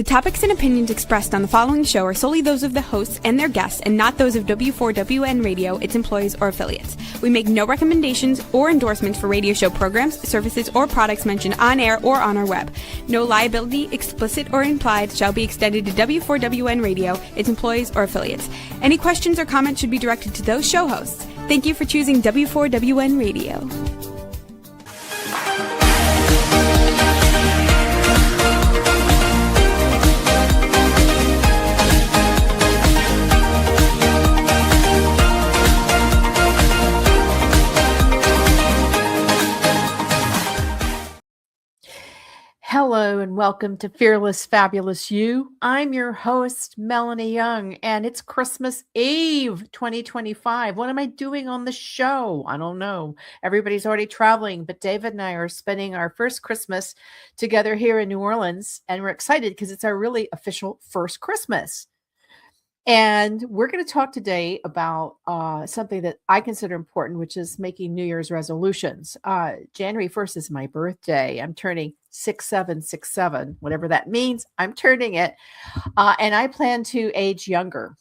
topics and opinions expressed on the following show are solely those of the hosts and their guests and not those of W4WN Radio, its employees, or affiliates. We make no recommendations or endorsements for radio show programs, services, or products mentioned on air or on our web. No liability, explicit or implied, shall be extended to W4WN Radio, its employees, or affiliates. Any questions or comments should be directed to those show hosts. Thank you for choosing W4WN Radio. Hello and welcome to Fearless Fabulous You. I'm your host, Melanie Young, and it's Christmas Eve 2025. What am I doing on the show? I don't know. Everybody's already traveling, but David and I are spending our first Christmas together here in New Orleans, and we're excited because it's our really official first Christmas. And we're going to talk today about something that I consider important, which is making New Year's resolutions. January 1st is my birthday. I'm turning 6767, whatever that means. I'm turning it. And I plan to age younger.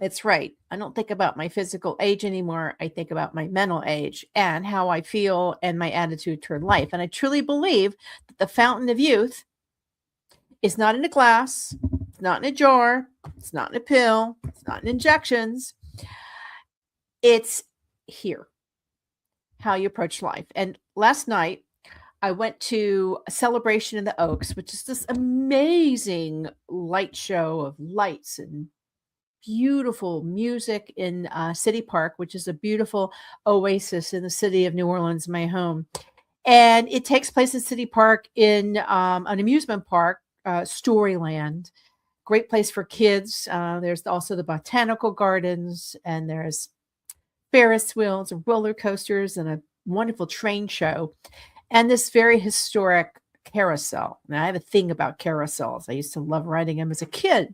It's right. I don't think about my physical age anymore. I think about my mental age and how I feel and my attitude toward life. And I truly believe that the fountain of youth is not in a glass. It's not in a jar. It's not in a pill. It's not in injections. It's here, how you approach life. And last night, I went to a celebration in the Oaks, which is this amazing light show of lights and beautiful music in City Park, which is a beautiful oasis in the city of New Orleans, my home. And it takes place in City Park in an amusement park, Storyland. Great place for kids. There's also the botanical gardens, and there's Ferris wheels and roller coasters and a wonderful train show, and this very historic carousel. Now, I have a thing about carousels. I used to love riding them as a kid.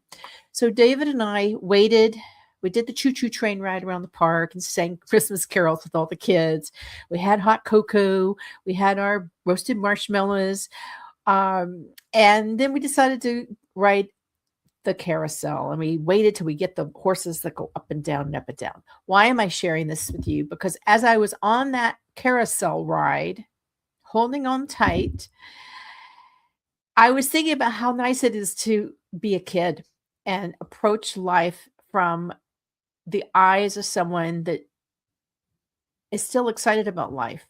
So David and I waited. We did the choo-choo train ride around the park and sang Christmas carols with all the kids. We had hot cocoa. We had our roasted marshmallows. And then we decided to ride the carousel, and we waited till we get the horses that go up and down and up and down. Why am I sharing this with you? Because as I was on that carousel ride, holding on tight, I was thinking about how nice it is to be a kid and approach life from the eyes of someone that is still excited about life.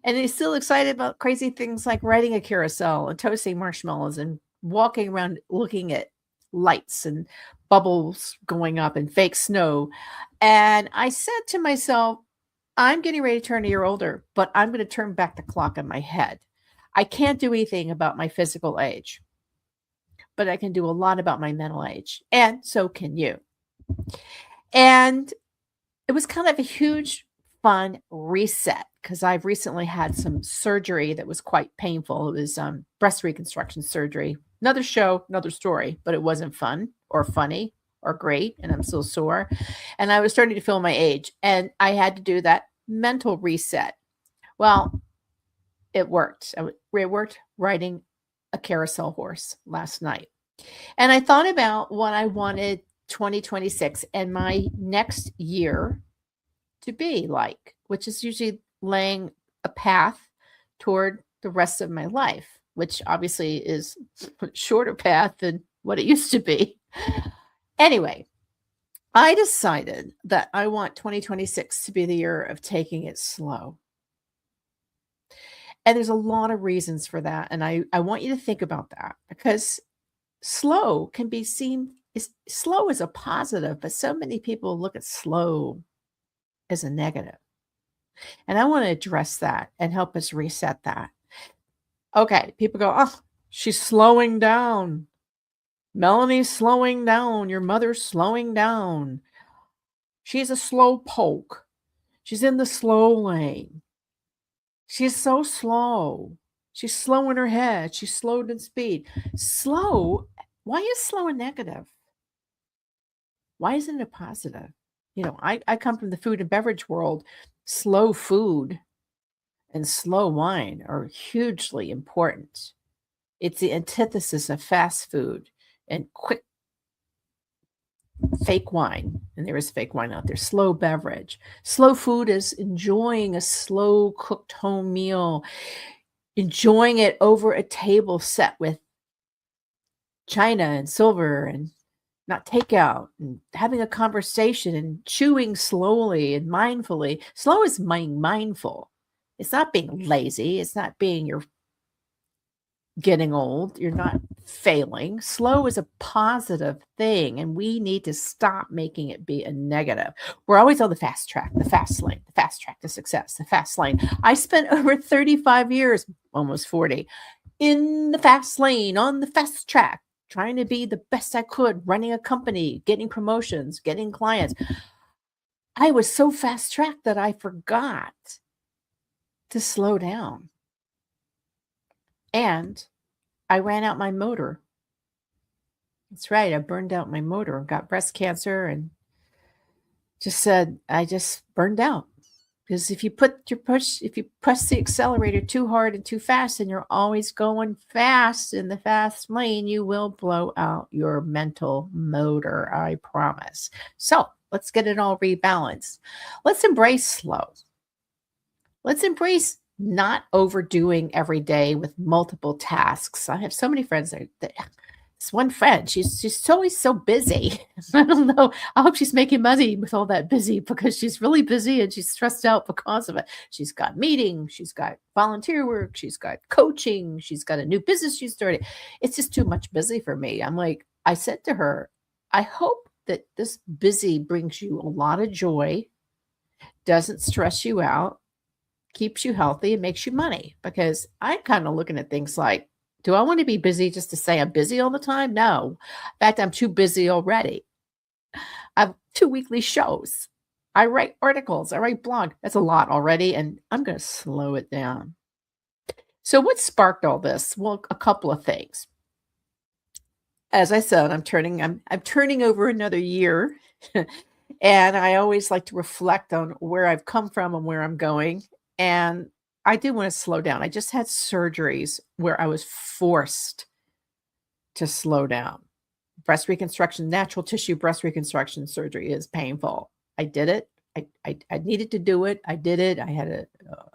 And is still excited about crazy things like riding a carousel and toasting marshmallows and walking around looking at lights and bubbles going up and fake snow. And I said to myself, I'm getting ready to turn a year older, but I'm going to turn back the clock in my head. I can't do anything about my physical age, but I can do a lot about my mental age. And so can you. And it was kind of a huge, fun reset because I've recently had some surgery that was quite painful. It was breast reconstruction surgery. Another show, another story, but it wasn't fun or funny or great, and I'm still sore. And I was starting to feel my age, and I had to do that mental reset. Well, it worked. It worked riding a carousel horse last night. And I thought about what I wanted 2026 and my next year to be like, which is usually laying a path toward the rest of my life, which obviously is a shorter path than what it used to be. Anyway, I decided that I want 2026 to be the year of taking it slow. And there's a lot of reasons for that. And I want you to think about that because slow can be seen slow as a positive, but so many people look at slow as a negative. And I want to address that and help us reset that. Okay, people go, oh, she's slowing down. Melanie's slowing down. Your mother's slowing down. She's a slow poke. She's in the slow lane. She's so slow. She's slow in her head. She's slowed in speed. Slow. Why is slow a negative? Why isn't it positive? You know, I come from the food and beverage world. Slow food and slow wine are hugely important. It's the antithesis of fast food and quick fake wine. And there is fake wine out there. Slow beverage. Slow food is enjoying a slow cooked home meal, enjoying it over a table set with china and silver and not takeout, and having a conversation and chewing slowly and mindfully. Slow is being mindful. It's not being lazy. It's not being you're getting old. You're not failing. Slow is a positive thing, and we need to stop making it be a negative. We're always on the fast track, the fast lane, the fast track to success, the fast lane. I spent over 35 years, almost 40, in the fast lane, on the fast track, trying to be the best I could, running a company, getting promotions, getting clients. I was so fast tracked that I forgot to slow down. And I ran out my motor. That's right. I burned out my motor, got breast cancer, and just said, I just burned out. Because if you press the accelerator too hard and too fast, and you're always going fast in the fast lane, you will blow out your mental motor, I promise. So let's get it all rebalanced. Let's embrace slow. Let's embrace not overdoing every day with multiple tasks. I have so many friends that this one friend, she's always so busy. I don't know. I hope she's making money with all that busy, because she's really busy and she's stressed out because of it. She's got meetings, she's got volunteer work, she's got coaching, she's got a new business she's started. It's just too much busy for me. I said to her, I hope that this busy brings you a lot of joy, doesn't stress you out, keeps you healthy, and makes you money. Because I'm kind of looking at things like, do I want to be busy just to say I'm busy all the time? No. In fact, I'm too busy already. I have 2 weekly shows. I write articles. I write blog. That's a lot already, and I'm going to slow it down. So what sparked all this? Well, a couple of things. As I said, I'm turning over another year, and I always like to reflect on where I've come from and where I'm going. And I do want to slow down. I just had surgeries where I was forced to slow down. Breast reconstruction, natural tissue breast reconstruction surgery is painful. I did it. I needed to do it. I did it. I had a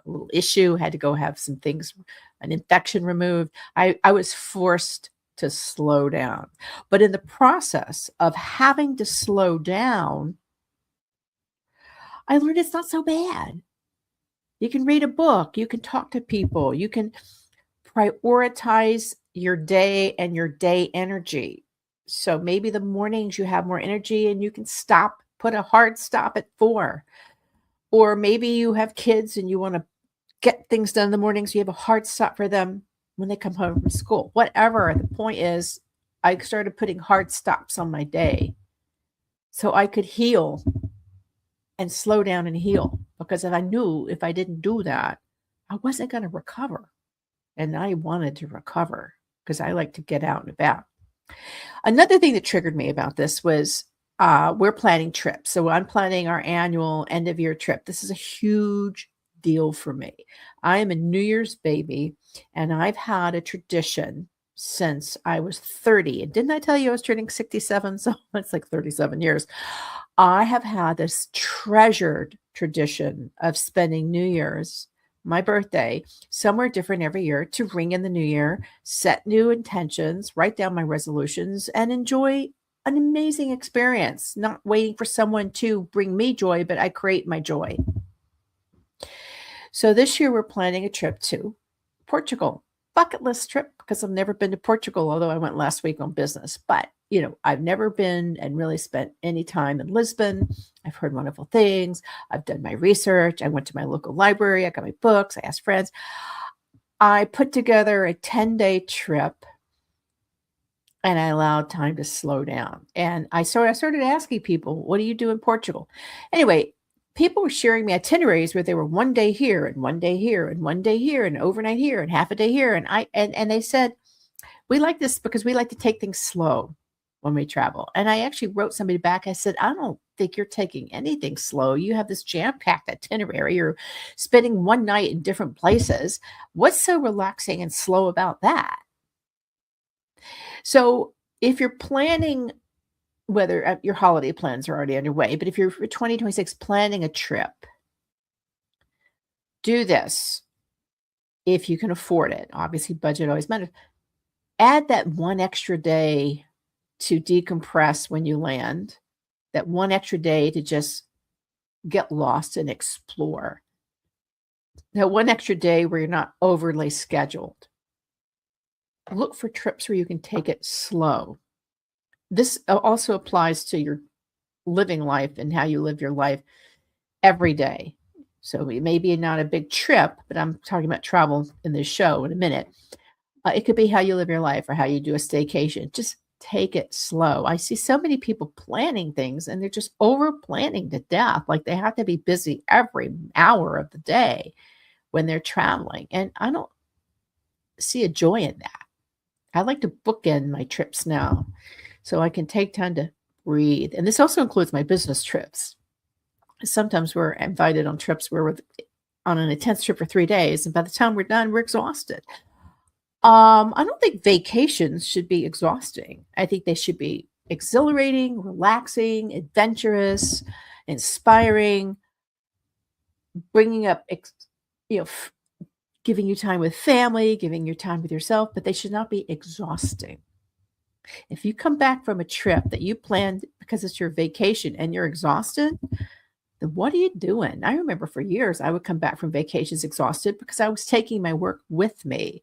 little issue, had to go have some things, an infection removed. I was forced to slow down. But in the process of having to slow down, I learned it's not so bad. You can read a book, you can talk to people, you can prioritize your day and your day energy. So maybe the mornings you have more energy and you can put a hard stop at 4. Or maybe you have kids and you want to get things done in the morning, so you have a hard stop for them when they come home from school. Whatever, the point is, I started putting hard stops on my day so I could heal and slow down and heal. Because I knew if I didn't do that, I wasn't going to recover. And I wanted to recover because I like to get out and about. Another thing that triggered me about this was we're planning trips. So I'm planning our annual end of year trip. This is a huge deal for me. I am a New Year's baby, and I've had a tradition since I was 30. And didn't I tell you I was turning 67? So it's like 37 years. I have had this treasured tradition of spending New Year's, my birthday, somewhere different every year, to ring in the new year, set new intentions, write down my resolutions, and enjoy an amazing experience, not waiting for someone to bring me joy, but I create my joy. So this year we're planning a trip to Portugal. Bucket list trip, because I've never been to Portugal, although I went last week on business. But, I've never been and really spent any time in Lisbon. I've heard wonderful things. I've done my research. I went to my local library. I got my books. I asked friends. I put together a 10-day trip, and I allowed time to slow down. And I started asking people, what do you do in Portugal? Anyway, people were sharing me itineraries where they were 1 day here and 1 day here and 1 day here and overnight here and half a day here. And they said, we like this because we like to take things slow when we travel. And I actually wrote somebody back. I said, I don't think you're taking anything slow. You have this jam-packed itinerary. You're spending one night in different places. What's so relaxing and slow about that? So if you're planning, whether your holiday plans are already underway, but if you're for 2026 planning a trip, do this if you can afford it. Obviously, budget always matters. Add that one extra day to decompress when you land, that one extra day to just get lost and explore, that one extra day where you're not overly scheduled. Look for trips where you can take it slow. This also applies to your living life and how you live your life every day. So it may be not a big trip, but I'm talking about travel in this show in a minute. It could be how you live your life or how you do a staycation. Just take it slow. I see so many people planning things and they're just over planning to death. Like they have to be busy every hour of the day when they're traveling. And I don't see a joy in that. I like to bookend my trips now so I can take time to breathe. And this also includes my business trips. Sometimes we're invited on trips where we're on an intense trip for 3 days. And by the time we're done, we're exhausted. I don't think vacations should be exhausting. I think they should be exhilarating, relaxing, adventurous, inspiring, bringing up, giving you time with family, giving you time with yourself, but they should not be exhausting. If you come back from a trip that you planned because it's your vacation and you're exhausted, then what are you doing? I remember for years I would come back from vacations exhausted because I was taking my work with me.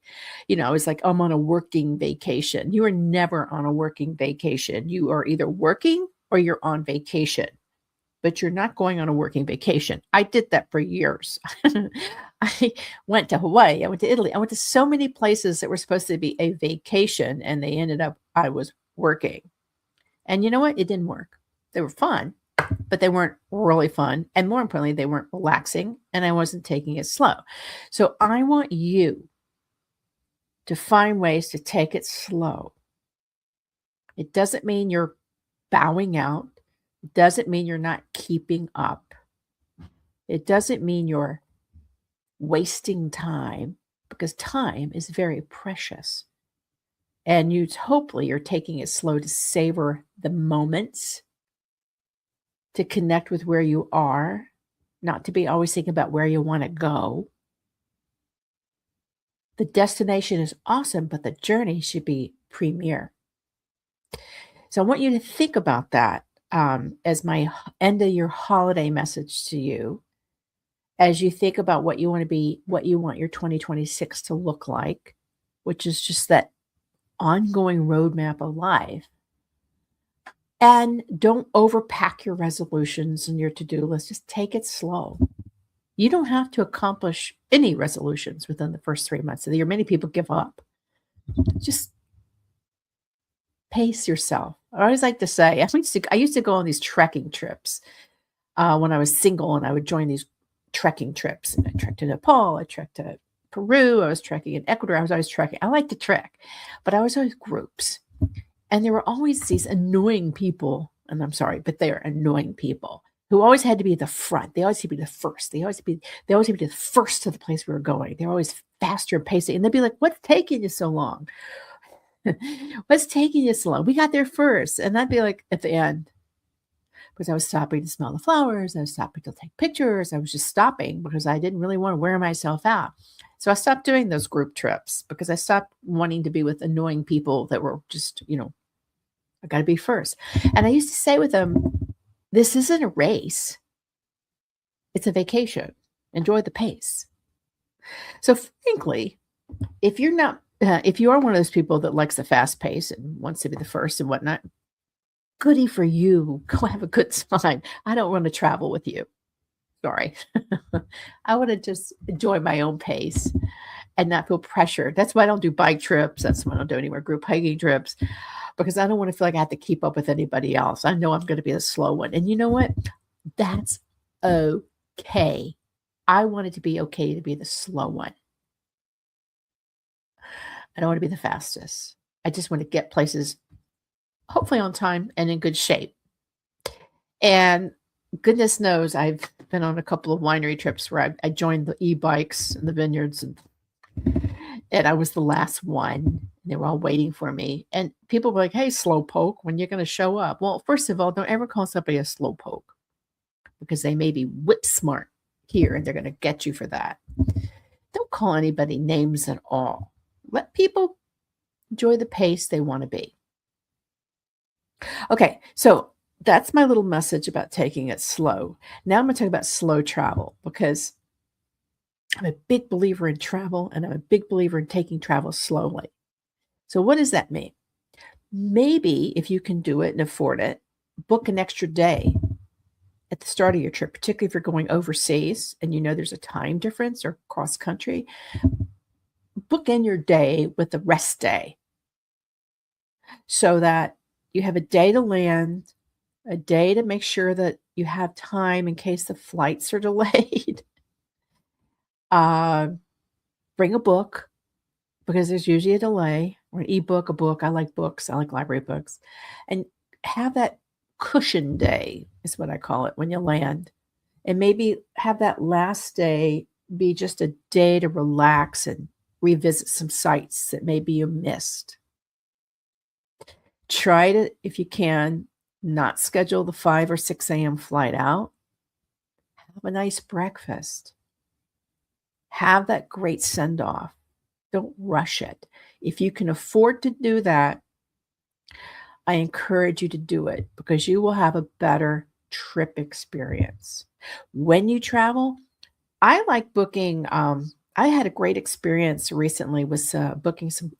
I was like, I'm on a working vacation. You are never on a working vacation. You are either working or you're on vacation, but you're not going on a working vacation. I did that for years. I went to Hawaii. I went to Italy. I went to so many places that were supposed to be a vacation, and they ended up, I was working. And you know what? It didn't work. They were fun, but they weren't really fun. And more importantly, they weren't relaxing, and I wasn't taking it slow. So I want you to find ways to take it slow. It doesn't mean you're bowing out. It doesn't mean you're not keeping up. It doesn't mean you're wasting time, because time is very precious. And hopefully you're taking it slow to savor the moments, to connect with where you are, not to be always thinking about where you want to go. The destination is awesome, but the journey should be premier. So I want you to think about that as my end of your holiday message to you, as you think about what you want to be, what you want your 2026 to look like, which is just that ongoing roadmap of life. And don't overpack your resolutions and your to-do list. Just take it slow. You don't have to accomplish any resolutions within the first 3 months of the year. Many people give up. Just pace yourself. I always like to say, I used to go on these trekking trips when I was single, and I would join these trekking trips. And I trekked to Nepal, I trekked to Peru, I was trekking in Ecuador, I was always trekking. I like to trek, but I was always groups. And there were always these annoying people, and I'm sorry, but they are annoying people who always had to be at the front. They always had to be the first. They always had to be the first to the place we were going. They're always faster and pacing. And they'd be like, what's taking you so long? What's taking you so long? We got there first. And I'd be like, at the end, because I was stopping to smell the flowers. I was stopping to take pictures. I was just stopping because I didn't really want to wear myself out. So I stopped doing those group trips because I stopped wanting to be with annoying people that were just, I got to be first. And I used to say with them, this isn't a race. It's a vacation. Enjoy the pace. So frankly, if you are one of those people that likes the fast pace and wants to be the first and whatnot, goody for you. Go have a good time. I don't want to travel with you. Sorry. I want to just enjoy my own pace and not feel pressured. That's why I don't do bike trips. That's why I don't do any more group hiking trips, because I don't want to feel like I have to keep up with anybody else. I know I'm going to be the slow one. And you know what? That's okay. I want it to be okay to be the slow one. I don't want to be the fastest. I just want to get places hopefully on time and in good shape. And goodness knows I've been on a couple of winery trips where I joined the e-bikes and the vineyards, and I was the last one. And They were all waiting for me. And people were like, hey, slowpoke, when you're going to show up? Well, first of all, don't ever call somebody a slowpoke because they may be whip smart here and they're going to get you for that. Don't call anybody names at all. Let people enjoy the pace they want to be. Okay, so that's my little message about taking it slow. Now I'm going to talk about slow travel because I'm a big believer in travel and I'm a big believer in taking travel slowly. So what does that mean? Maybe if you can do it and afford it, book an extra day at the start of your trip, particularly if you're going overseas and you know there's a time difference or cross country. Book in your day with a rest day so that you have a day to land, a day to make sure that you have time in case the flights are delayed. Bring a book because there's usually a delay, or an ebook, a book. I like books. I like library books. And have that cushion day is what I call it when you land. And maybe have that last day be just a day to relax and revisit some sites that maybe you missed. Try to, if you can, not schedule the 5 or 6 a.m. flight out. Have a nice breakfast. Have that great send-off. Don't rush it. If you can afford to do that, I encourage you to do it because you will have a better trip experience. When you travel, I like booking. I had a great experience recently with booking some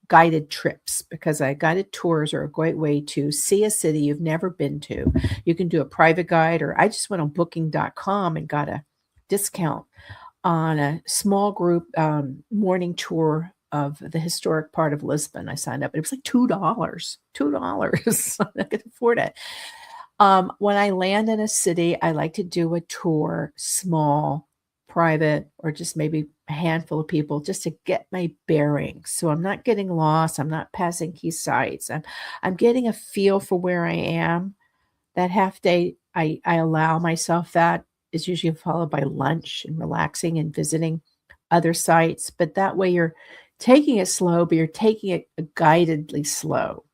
guided trips because guided tours are a great way to see a city you've never been to. You can do a private guide, or I just went on booking.com and got a discount on a small group morning tour of the historic part of Lisbon. I signed up. It was like $2. $2. I could afford it. When I land in a city, I like to do a tour, small, private, or just maybe a handful of people just to get my bearings. So I'm not getting lost. I'm not passing key sites. I'm getting a feel for where I am. That half day, I allow myself that. Is usually followed by lunch and relaxing and visiting other sites. But that way you're taking it slow, but you're taking it guidedly slow.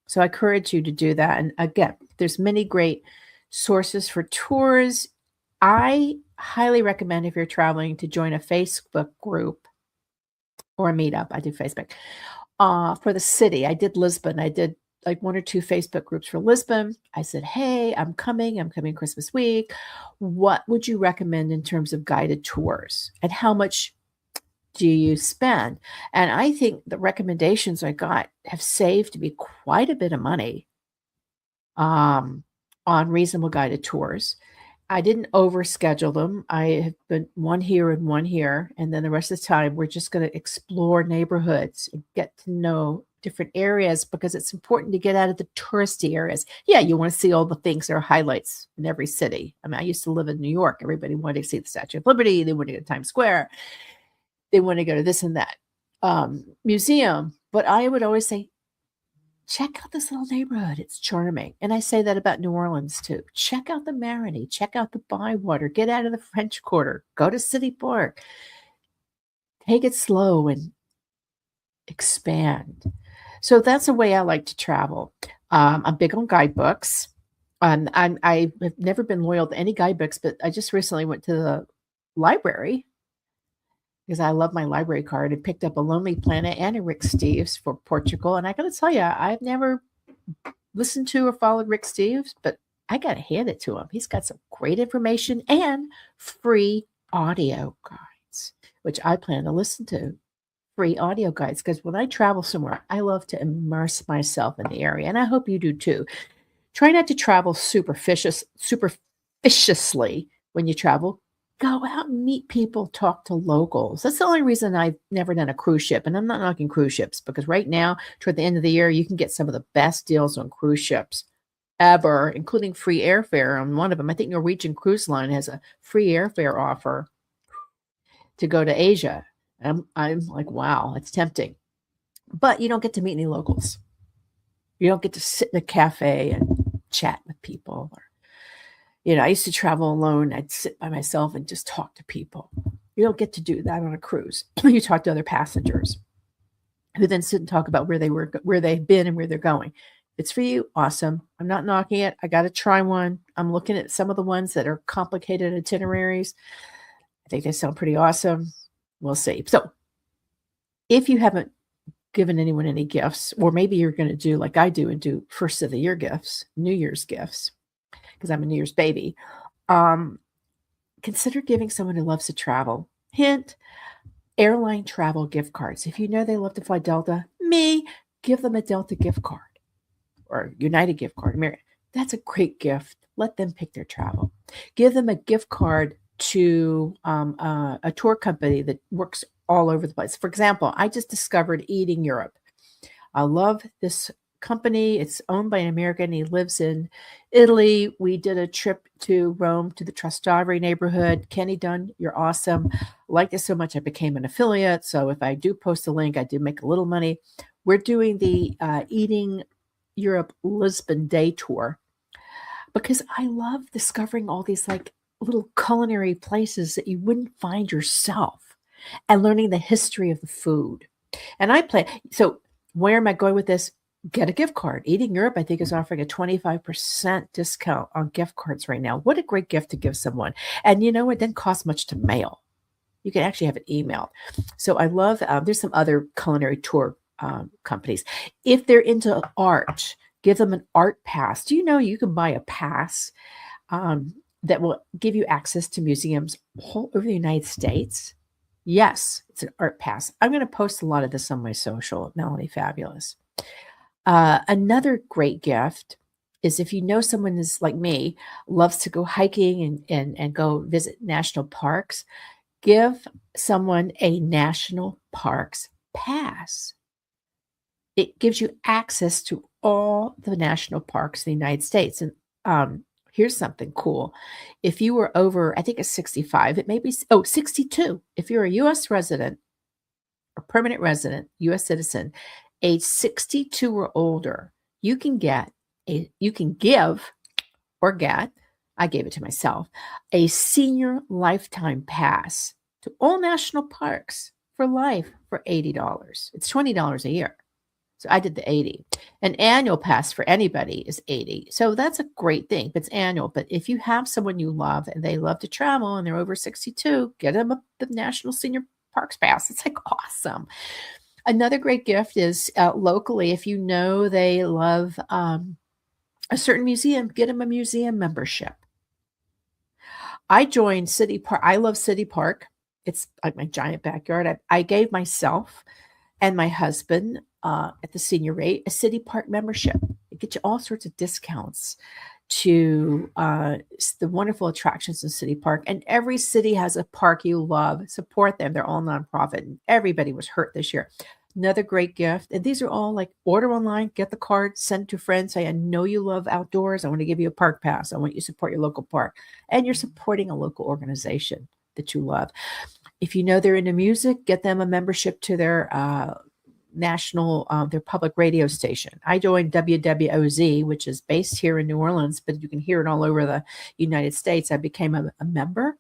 So I encourage you to do that. And again, there's many great sources for tours. I highly recommend if you're traveling to join a Facebook group or a meetup. I do Facebook for the city. I did Lisbon. I did like 1 or 2 Facebook groups for Lisbon. I said, hey, I'm coming Christmas week. What would you recommend in terms of guided tours? And how much do you spend? And I think the recommendations I got have saved me quite a bit of money on reasonable guided tours. I didn't overschedule them. I have been one here and one here. And then the rest of the time, we're just going to explore neighborhoods and get to know different areas because it's important to get out of the touristy areas. Yeah, you want to see all the things that are highlights in every city. I mean, I used to live in New York. Everybody wanted to see the Statue of Liberty. They wanted to go to Times Square. They want to go to this and that museum. But I would always say, check out this little neighborhood. It's charming. And I say that about New Orleans too. Check out the Melanie. Check out the Bywater. Get out of the French Quarter. Go to City Park. Take it slow and expand. So that's a way I like to travel. I'm big on guidebooks. I have never been loyal to any guidebooks, but I just recently went to the library because I love my library card and picked up a Lonely Planet and a Rick Steves for Portugal. And I got to tell you, I've never listened to or followed Rick Steves, but I got to hand it to him. He's got some great information and free audio guides, which I plan to listen to. Free audio guides, because when I travel somewhere, I love to immerse myself in the area, and I hope you do too. Try not to travel superficiously when you travel. Go out and meet people, talk to locals. That's the only reason I've never done a cruise ship, and I'm not knocking cruise ships because right now, toward the end of the year, you can get some of the best deals on cruise ships ever, including free airfare on one of them. I think Norwegian Cruise Line has a free airfare offer to go to Asia. I'm like, wow, it's tempting. But you don't get to meet any locals. You don't get to sit in a cafe and chat with people. Or, I used to travel alone. I'd sit by myself and just talk to people. You don't get to do that on a cruise. You talk to other passengers. who then sit and talk about where they've been and where they're going. If it's for you, awesome. I'm not knocking it. I got to try one. I'm looking at some of the ones that are complicated itineraries. I think they sound pretty awesome. We'll see. So if you haven't given anyone any gifts, or maybe you're going to do like I do and do first of the year gifts, New Year's gifts, because I'm a New Year's baby, consider giving someone who loves to travel. Hint, airline travel gift cards. If you know they love to fly Delta, give them a Delta gift card or United gift card. That's a great gift. Let them pick their travel. Give them a gift card to a tour company that works all over the place. For example, I just discovered Eating Europe. I love this company. It's owned by an American. He lives in Italy. We did a trip to Rome to the Trastevere neighborhood. Kenny Dunn, you're awesome. I liked it so much I became an affiliate. So if I do post a link, I do make a little money. We're doing the Eating Europe Lisbon Day Tour because I love discovering all these like little culinary places that you wouldn't find yourself and learning the history of the food. And so where am I going with this? Get a gift card. Eating Europe, I think, is offering a 25% discount on gift cards right now. What a great gift to give someone. And you know, it doesn't cost much to mail. You can actually have it emailed. So I love, there's some other culinary tour companies. If they're into art, give them an art pass. Do you know you can buy a pass that will give you access to museums all over the United States? Yes, it's an art pass. I'm going to post a lot of this on my social at Melanie Fabulous. Another great gift is if you know someone is like me, loves to go hiking and go visit national parks, give someone a national parks pass. It gives you access to all the national parks in the United States. And here's something cool. If you were over, I think it's 65, it may be, 62. If you're a U.S. resident or permanent resident, U.S. citizen, age 62 or older, you can give or get, I gave it to myself, a senior lifetime pass to all national parks for life for $80. It's $20 a year. So I did the 80. An annual pass for anybody is 80. So that's a great thing, but it's annual. But if you have someone you love and they love to travel and they're over 62, get them the National Senior Parks Pass. It's like awesome. Another great gift is locally, if you know they love a certain museum, get them a museum membership. I joined City Park. I love City Park. It's like my giant backyard. I gave myself and my husband at the senior rate a City Park membership. It gets you all sorts of discounts to the wonderful attractions in City Park. And every city has a park you love. Support them. They're all nonprofit. And everybody was hurt this year. Another great gift. And these are all like order online, get the card, send it to friends. Say, I know you love outdoors. I want to give you a park pass. I want you to support your local park. And you're supporting a local organization that you love. If you know they're into music, get them a membership to their their public radio station. I joined WWOZ, which is based here in New Orleans, but you can hear it all over the United States. I became a member,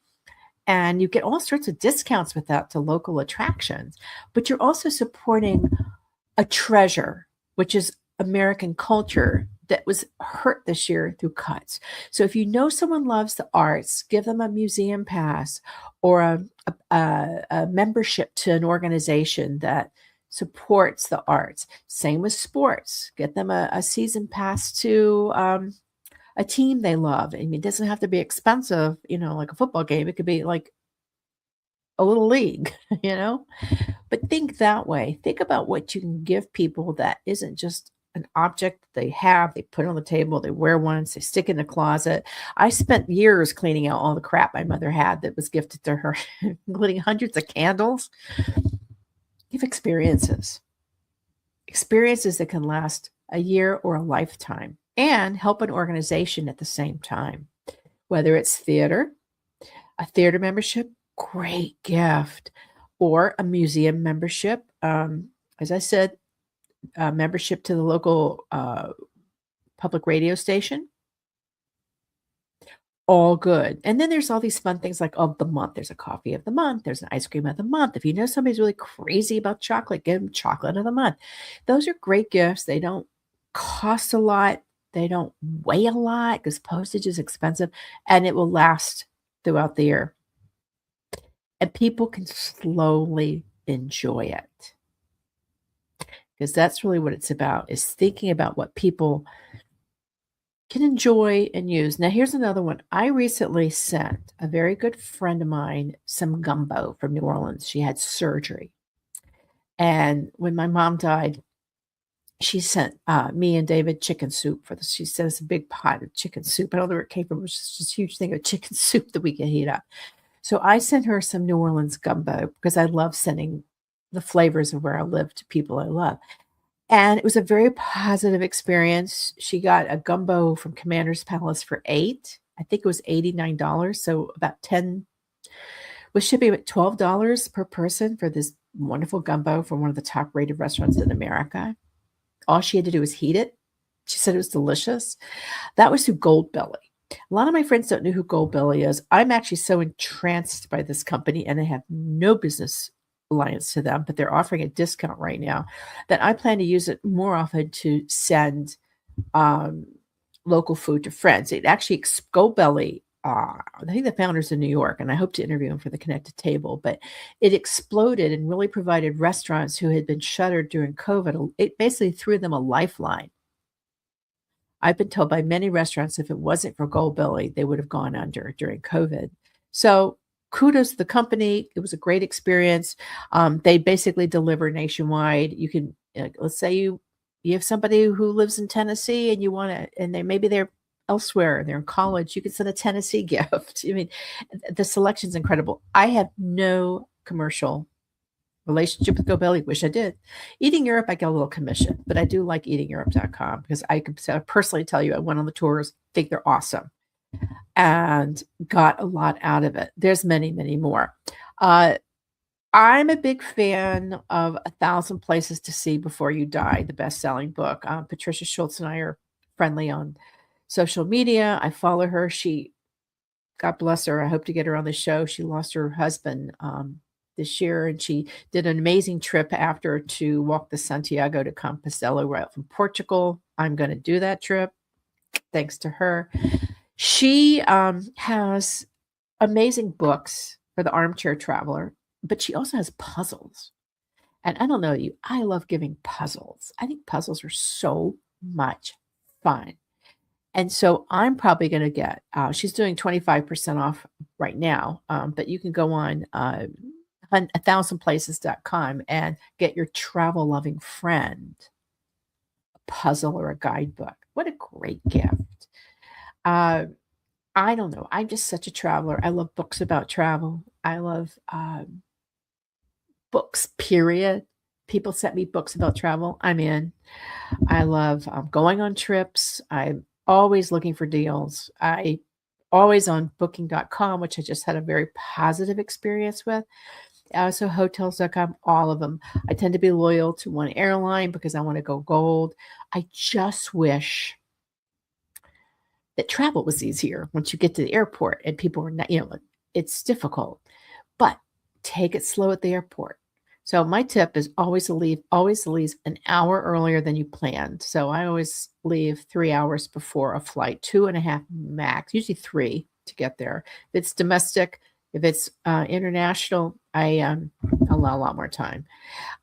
and you get all sorts of discounts with that to local attractions, but you're also supporting a treasure, which is American culture that was hurt this year through cuts. So if you know someone loves the arts, give them a museum pass or a membership to an organization that supports the arts. Same with sports. Get them a season pass to a team they love. I mean, it doesn't have to be expensive, like a football game. It could be like a little league, But think that way. Think about what you can give people that isn't just an object they have, they put on the table, they wear once, they stick in the closet. I spent years cleaning out all the crap my mother had that was gifted to her, including hundreds of candles. Give experiences that can last a year or a lifetime and help an organization at the same time. Whether it's theater, a theater membership, great gift, or a museum membership. As I said, a membership to the local public radio station, all good. And then there's all these fun things like of the month. There's a coffee of the month. There's an ice cream of the month. If you know somebody's really crazy about chocolate, give them chocolate of the month. Those are great gifts. They don't cost a lot. They don't weigh a lot because postage is expensive, and it will last throughout the year. And people can slowly enjoy it, because that's really what it's about, is thinking about what people can enjoy and use. Now, here's another one. I recently sent a very good friend of mine some gumbo from New Orleans. She had surgery. And when my mom died, she sent me and David chicken soup for this. She sent us a big pot of chicken soup. I don't know where it came from. It was just this huge thing of chicken soup that we could heat up. So I sent her some New Orleans gumbo because I love sending the flavors of where I live to people I love. And it was a very positive experience. She got a gumbo from Commander's Palace for $8. I think it was $89. So about 10 was shipping at $12 per person for this wonderful gumbo from one of the top rated restaurants in America. All she had to do was heat it. She said it was delicious. That was through Goldbelly. A lot of my friends don't know who Goldbelly is. I'm actually so entranced by this company, and I have no business alliance to them, but they're offering a discount right now that I plan to use it more often to send local food to friends. It actually, Goldbelly, I think the founder's in New York, and I hope to interview him for the Connected Table, but it exploded and really provided restaurants who had been shuttered during COVID. It basically threw them a lifeline. I've been told by many restaurants, if it wasn't for Goldbelly, they would have gone under during COVID. So kudos to the company. It was a great experience. They basically deliver nationwide. You can, let's say you have somebody who lives in Tennessee and you want to, and maybe they're elsewhere, they're in college, you can send a Tennessee gift. I mean, the selection's incredible. I have no commercial relationship with Goldbelly. Wish I did. Eating Europe, I get a little commission, but I do like eatingeurope.com because I can personally tell you I went on the tours, think they're awesome, and got a lot out of it. There's many, many more. I'm a big fan of 1,000 Places to See Before You Die, the best-selling book. Patricia Schultz and I are friendly on social media. I follow her. She, God bless her, I hope to get her on the show. She lost her husband this year, and she did an amazing trip after to walk the Santiago de Compostela right from Portugal. I'm going to do that trip thanks to her. She has amazing books for the armchair traveler, but she also has puzzles. And I don't know you, I love giving puzzles. I think puzzles are so much fun. And so I'm probably going to get, she's doing 25% off right now, but you can go on 1000places.com and get your travel loving friend a puzzle or a guidebook. What a great gift. I don't know. I'm just such a traveler. I love books about travel. I love books, period. People sent me books about travel. I'm in. I love going on trips. I'm always looking for deals. I always on booking.com, which I just had a very positive experience with. Also hotels.com, all of them. I tend to be loyal to one airline because I want to go gold. I just wish that travel was easier once you get to the airport and people are not, it's difficult, but take it slow at the airport. So my tip is always leave an hour earlier than you planned. So I always leave 3 hours before a flight, 2.5 max, usually 3 to get there. If it's domestic, if it's international, I allow a lot more time.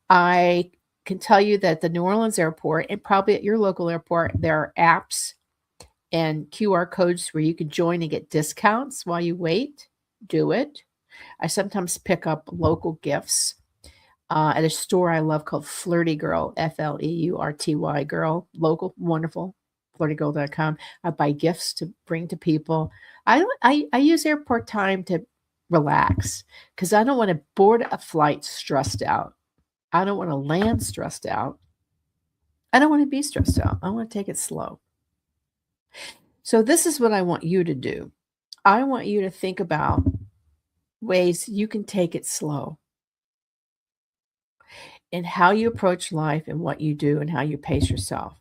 I can tell you that the New Orleans airport, and probably at your local airport, there are apps and QR codes where you can join and get discounts while you wait. Do it. I sometimes pick up local gifts at a store I love called Flirty Girl, FLEURTY Girl, local, wonderful, flirtygirl.com. I buy gifts to bring to people. I use airport time to relax because I don't want to board a flight stressed out. I don't want to land stressed out. I don't want to be stressed out. I want to take it slow. So this is what I want you to do. I want you to think about ways you can take it slow in how you approach life and what you do and how you pace yourself.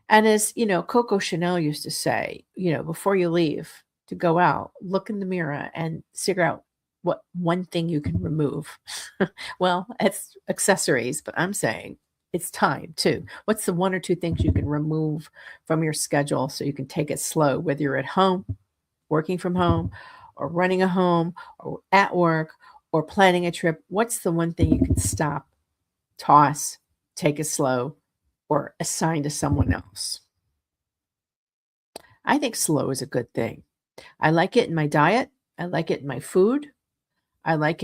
And as Coco Chanel used to say, before you leave, to go out, look in the mirror and figure out what one thing you can remove. Well, it's accessories, but I'm saying it's time too. What's the one or two things you can remove from your schedule so you can take it slow, whether you're at home, working from home, or running a home, or at work, or planning a trip? What's the one thing you can stop, toss, take it slow, or assign to someone else? I think slow is a good thing. I like it in my diet. I like it in my food. I like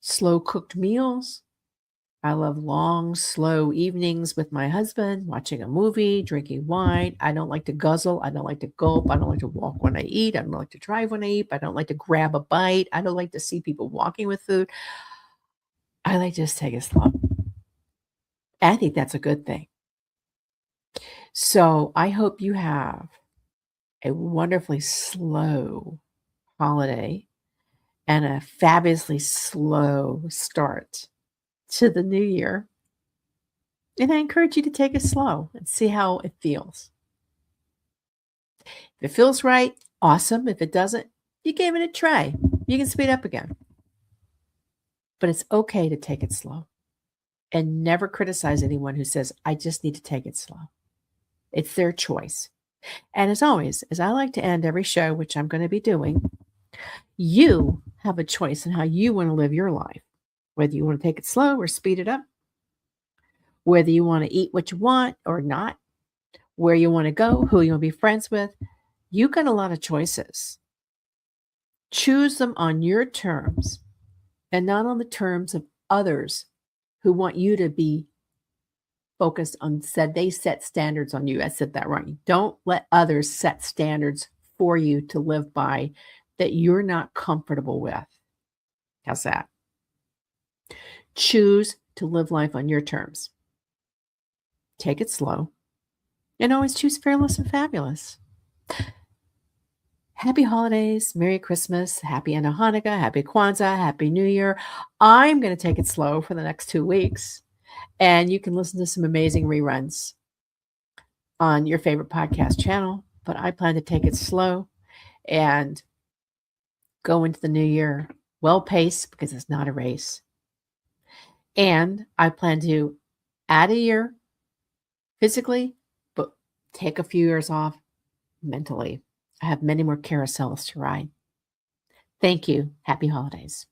slow cooked meals. I love long, slow evenings with my husband, watching a movie, drinking wine. I don't like to guzzle. I don't like to gulp. I don't like to walk when I eat. I don't like to drive when I eat. I don't like to grab a bite. I don't like to see people walking with food. I like to just take it slow. I think that's a good thing. So I hope you have a wonderfully slow holiday and a fabulously slow start to the new year. And I encourage you to take it slow and see how it feels. If it feels right, awesome. If it doesn't, you gave it a try. You can speed up again. But it's okay to take it slow. And never criticize anyone who says, I just need to take it slow. It's their choice. And as always, as I like to end every show, which I'm going to be doing, you have a choice in how you want to live your life. Whether you want to take it slow or speed it up, whether you want to eat what you want or not, where you want to go, who you want to be friends with, you got a lot of choices. Choose them on your terms and not on the terms of others who want you to be focused on, they set standards on you. I said that wrong. Don't let others set standards for you to live by that you're not comfortable with. How's that? Choose to live life on your terms. Take it slow. And always choose fearless and fabulous. Happy holidays, Merry Christmas, Happy end of Hanukkah, Happy Kwanzaa, Happy New Year. I'm going to take it slow for the next 2 weeks. And you can listen to some amazing reruns on your favorite podcast channel. But I plan to take it slow and go into the new year well-paced because it's not a race. And I plan to add a year physically, but take a few years off mentally. I have many more carousels to ride. Thank you. Happy holidays.